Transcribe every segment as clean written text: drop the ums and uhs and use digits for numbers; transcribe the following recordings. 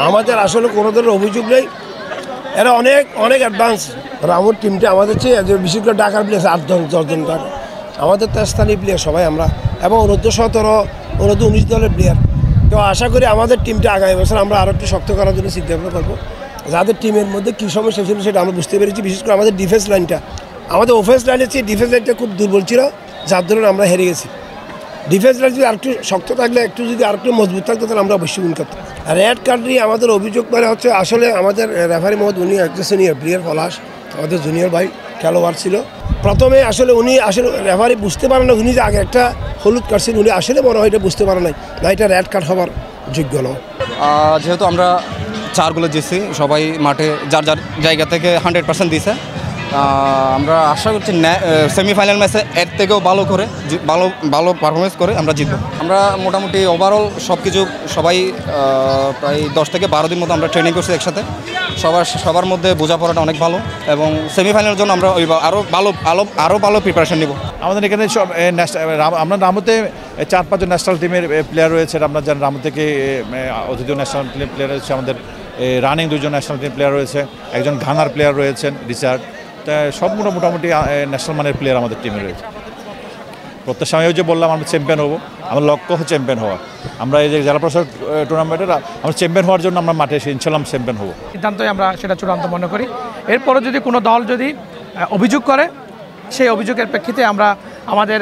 আমাদের আসলে কোনো ধরনের অভিযোগ নেই, এরা অনেক অনেক অ্যাডভান্স। আমার টিমটা আমাদের চেয়ে বিশেষ করে ঢাকার প্লেয়ার 8-10 জন আমাদের তো স্থানীয় প্লেয়ার সবাই আমরা, এবং অনূর্ধ্ব-17 অনূর্ধ্ব-19 দলের প্লেয়ার। তো আশা করি আমাদের টিমটা আগামী বছর আমরা আরও একটু শক্ত করার জন্য চিন্তা ভাবনা করবো। যাদের টিমের মধ্যে কী সমস্যা ছিল সেটা আমরা বুঝতে পেরেছি। বিশেষ করে আমাদের ডিফেন্স লাইনটা, আমাদের অফেন্স লাইনের চেয়ে ডিফেন্স লাইনটা খুব দুর্বল ছিল, যার ধরুন আমরা হেরে গেছি। ডিফেন্স লাইন যদি আরেকটু শক্ত থাকলে, একটু যদি আরেকটু মজবুত থাকতো, তাহলে আমরা অবশ্যই উইন করতাম। রেড কার্ড নিয়ে আমাদের অভিযোগ মানে হচ্ছে আসলে আমাদের রেফারি মহম্মদ, উনি একটা সিনিয়র প্লেয়ার, পলাশ আমাদের জুনিয়র ভাই খেলোয়াড় ছিল। প্রথমে আসলে উনি রেফারি বুঝতে পারেন না, উনি যে আগে একটা হলুদ কার্ড ছিল, উনি আসলে মনে হয় এটা বুঝতে পারে নাই না, এটা রেড কার্ড হওয়ার যোগ্য নয়। যেহেতু আমরা 4 গোলে জিতছি, সবাই মাঠে যার যার জায়গা থেকে 100% দিয়েছে। আমরা আশা করছি সেমিফাইনাল ম্যাচে এর থেকেও ভালো করে ভালো পারফরমেন্স করে আমরা জিতব। আমরা মোটামুটি ওভারঅল সব কিছু সবাই প্রায় 10 থেকে 12 দিন মতো আমরা ট্রেনিং করছি একসাথে। সবার মধ্যে বোঝাপড়াটা অনেক ভালো, এবং সেমিফাইনালের জন্য আমরা আরও ভালো প্রিপারেশন নিব। আমাদের এখানে সব আমরা রামুতে 4-5 জন ন্যাশনাল টিমের প্লেয়ার রয়েছে। আমরা জানি রামু থেকে অতিথি ন্যাশনাল টিমের প্লেয়ার রয়েছে, আমাদের রানিং 2 জন ন্যাশনাল টিম প্লেয়ার রয়েছে, একজন ঘানার প্লেয়ার রয়েছেন রিচার্ড। তা সব মোটামুটি ন্যাশনাল মানের প্লেয়ার আমাদের টিমে রয়েছে। প্রত্যাশা আমি যে বললাম আমরা চ্যাম্পিয়ন হবো, আমার লক্ষ্য হচ্ছে চ্যাম্পিয়ন হওয়া। আমরা এই যে জেলা পরিষদ টুর্নামেন্টের আমরা চ্যাম্পিয়ন হওয়ার জন্য আমরা মাঠে এসে ইনশাল্লাহ চ্যাম্পিয়ন হবো। সিদ্ধান্তই আমরা সেটা চূড়ান্ত মনে করি। এরপরে যদি কোনো দল যদি অভিযোগ করে, সেই অভিযোগের প্রেক্ষিতে আমরা আমাদের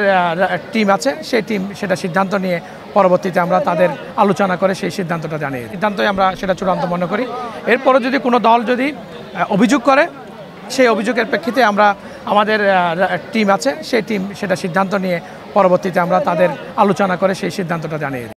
টিম আছে, সেই টিম সেটা সিদ্ধান্ত নিয়ে পরবর্তীতে আমরা তাদের আলোচনা করে সেই সিদ্ধান্তটা জানিয়ে সিদ্ধান্তই আমরা সেটা চূড়ান্ত মনে করি। এরপরে যদি কোনো দল যদি অভিযোগ করে, সেই অভিযোগের প্রেক্ষিতে আমরা আমাদের টিম আছে, সেই টিম সেটা সিদ্ধান্ত নিয়ে পরবর্তীতে আমরা তাদের আলোচনা করে সেই সিদ্ধান্তটা জানিয়ে